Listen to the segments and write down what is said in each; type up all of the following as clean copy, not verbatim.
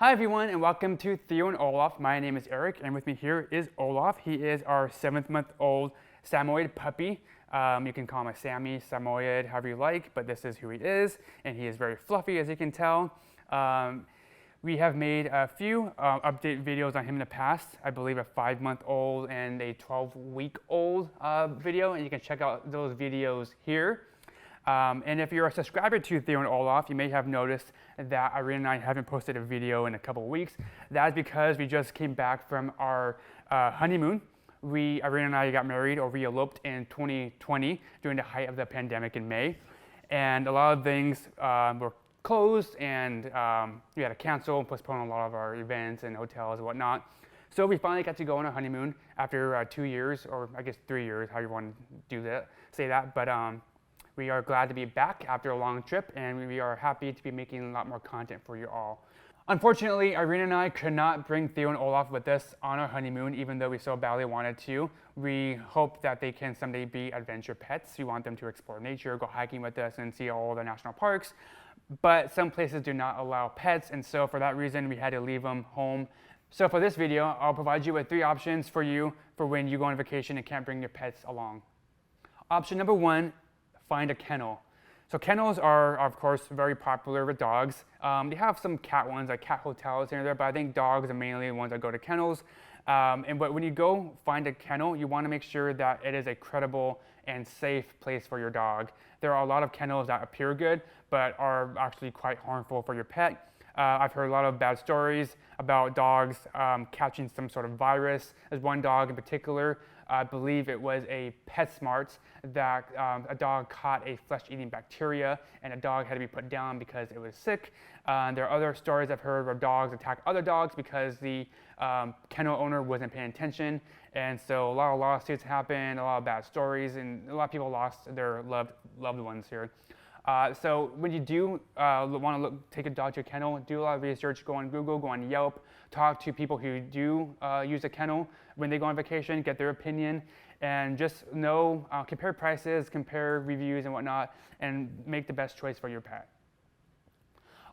Hi everyone and welcome to Theo and Olaf. My name is Eric and with me here is Olaf. He is our 7-month-old Samoyed puppy. You can call him a Sammy, Samoyed, however you like, but this is who he is, and he is very fluffy, as you can tell. We have made a few update videos on him in the past. I believe a 5-month-old and a 12-week-old video, and you can check out those videos here. And if you're a subscriber to Theo and Olaf, you may have noticed that Irene and I haven't posted a video in a couple of weeks. That is because we just came back from our honeymoon. Irene and I got married, or we eloped in 2020 during the height of the pandemic in May. And a lot of things were closed, and we had to cancel and postpone a lot of our events and hotels and whatnot. So we finally got to go on a honeymoon after 2 years, or I guess 3 years, how you want to say that. But we are glad to be back after a long trip, and we are happy to be making a lot more content for you all. Unfortunately, Irene and I could not bring Theo and Olaf with us on our honeymoon, even though we so badly wanted to. We hope that they can someday be adventure pets. We want them to explore nature, go hiking with us, and see all the national parks. But some places do not allow pets, and so for that reason, we had to leave them home. So for this video, I'll provide you with 3 options for you for when you go on vacation and can't bring your pets along. Option number 1, find a kennel. So kennels are, of course, very popular with dogs. They have some cat ones, like cat hotels here and there, but I think dogs are mainly the ones that go to kennels. But when you go find a kennel, you want to make sure that it is a credible and safe place for your dog. There are a lot of kennels that appear good, but are actually quite harmful for your pet. I've heard a lot of bad stories about dogs catching some sort of virus. There's one dog in particular, I believe it was a PetSmart, that a dog caught a flesh-eating bacteria, and a dog had to be put down because it was sick. There are other stories I've heard where dogs attack other dogs because the kennel owner wasn't paying attention. And so a lot of lawsuits happened, a lot of bad stories, and a lot of people lost their loved ones here. So when you do want to take a dog to a kennel, do a lot of research, go on Google, go on Yelp, talk to people who do use a kennel when they go on vacation, get their opinion, and just know, compare prices, compare reviews and whatnot, and make the best choice for your pet.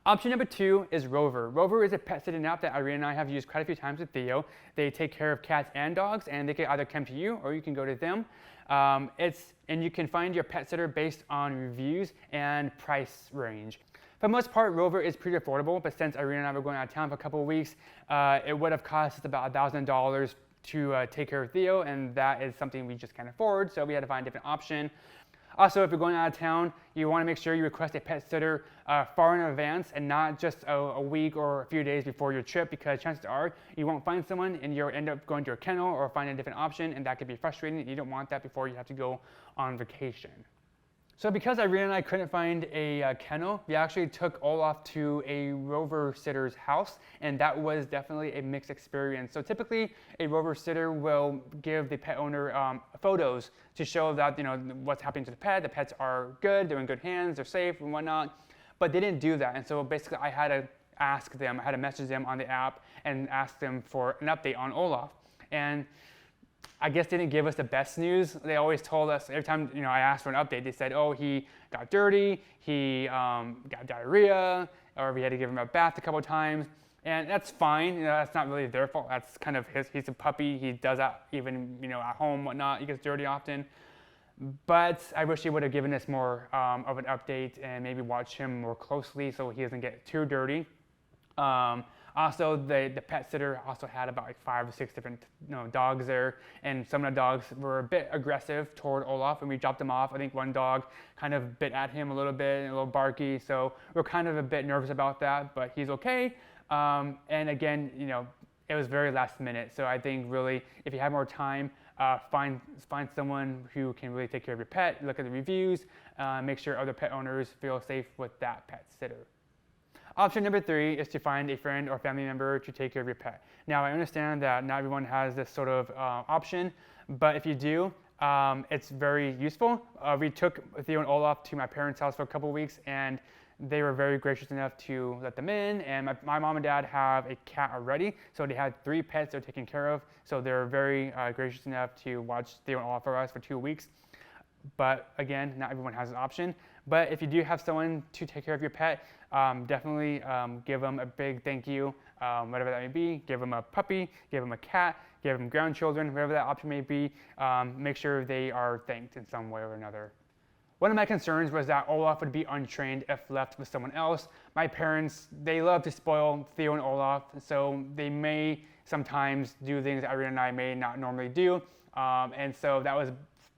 Option number 2 is Rover. Rover is a pet sitting app that Irene and I have used quite a few times with Theo. They take care of cats and dogs, and they can either come to you or you can go to them. And you can find your pet sitter based on reviews and price range. For the most part, Rover is pretty affordable, but since Irene and I were going out of town for a couple of weeks, it would have cost us about $1,000 to take care of Theo, and that is something we just can't afford, so we had to find a different option. Also, if you're going out of town, you want to make sure you request a pet sitter far in advance and not just a week or a few days before your trip, because chances are you won't find someone and you'll end up going to a kennel or find a different option, and that could be frustrating. You don't want that before you have to go on vacation. So because Irene and I couldn't find a kennel, we actually took Olaf to a Rover sitter's house, and that was definitely a mixed experience. So typically, a Rover sitter will give the pet owner photos to show that what's happening to the pet. The pets are good, they're in good hands, they're safe and whatnot. But they didn't do that, and so basically I had to message them on the app and ask them for an update on Olaf. And I guess they didn't give us the best news. They always told us, every time I asked for an update, they said, oh, he got dirty, he got diarrhea, or we had to give him a bath a couple of times. And that's fine, that's not really their fault. That's kind of he's a puppy, he does that even at home, whatnot, he gets dirty often. But I wish he would have given us more of an update and maybe watch him more closely so he doesn't get too dirty. Also, the pet sitter also had about 5 or 6 different dogs there, and some of the dogs were a bit aggressive toward Olaf, and we dropped them off. I think one dog kind of bit at him a little bit, a little barky, so we're kind of a bit nervous about that, but he's okay. And again, it was very last minute, so I think really if you have more time, find someone who can really take care of your pet, look at the reviews, make sure other pet owners feel safe with that pet sitter. Option number 3 is to find a friend or family member to take care of your pet. Now, I understand that not everyone has this sort of option, but if you do, it's very useful. We took Theo and Olaf to my parents' house for a couple of weeks, and they were very gracious enough to let them in. And my mom and dad have a cat already, so they had 3 pets they're taking care of. So they're very gracious enough to watch Theo and Olaf for us for 2 weeks. But again, not everyone has an option. But if you do have someone to take care of your pet, definitely give them a big thank you, whatever that may be. Give them a puppy, give them a cat, give them grandchildren, whatever that option may be. Make sure they are thanked in some way or another. One of my concerns was that Olaf would be untrained if left with someone else. My parents, they love to spoil Theo and Olaf, so they may sometimes do things that Irene and I may not normally do. And so that was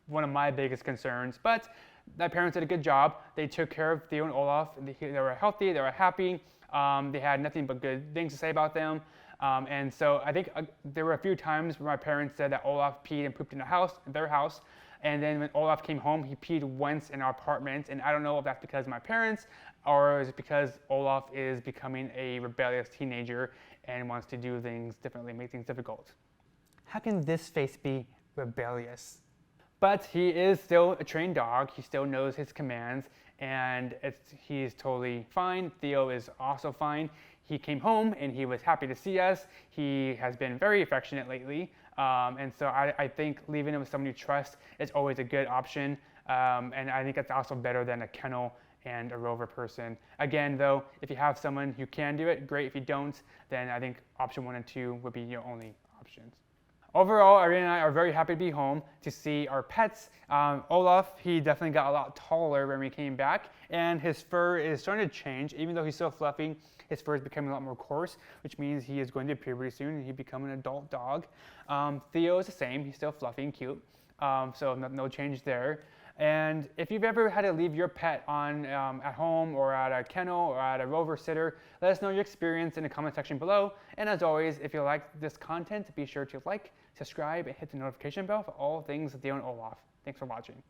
one of my biggest concerns. But my parents did a good job. They took care of Theo and Olaf. They were healthy, they were happy. They had nothing but good things to say about them. And so I think there were a few times where my parents said that Olaf peed and pooped in their house. And then when Olaf came home, he peed once in our apartment. And I don't know if that's because of my parents or is it because Olaf is becoming a rebellious teenager and wants to do things differently, make things difficult. How can this face be rebellious? But he is still a trained dog. He still knows his commands, and he's totally fine. Theo is also fine. He came home and he was happy to see us. He has been very affectionate lately. And so I think leaving him with someone you trust is always a good option. And I think it's also better than a kennel and a Rover person. Again, though, if you have someone who can do it, great. If you don't, then I think option 1 and 2 would be your only options. Overall, Irene and I are very happy to be home to see our pets. Olaf, he definitely got a lot taller when we came back, and his fur is starting to change. Even though he's still fluffy, his fur is becoming a lot more coarse, which means he is going to puberty soon and he'll become an adult dog. Theo is the same. He's still fluffy and cute, so no change there. And if you've ever had to leave your pet on at home or at a kennel or at a Rover sitter, let us know your experience in the comment section below. And as always, if you like this content, be sure to like, subscribe, and hit the notification bell for all things Theo and Olaf. Thanks for watching.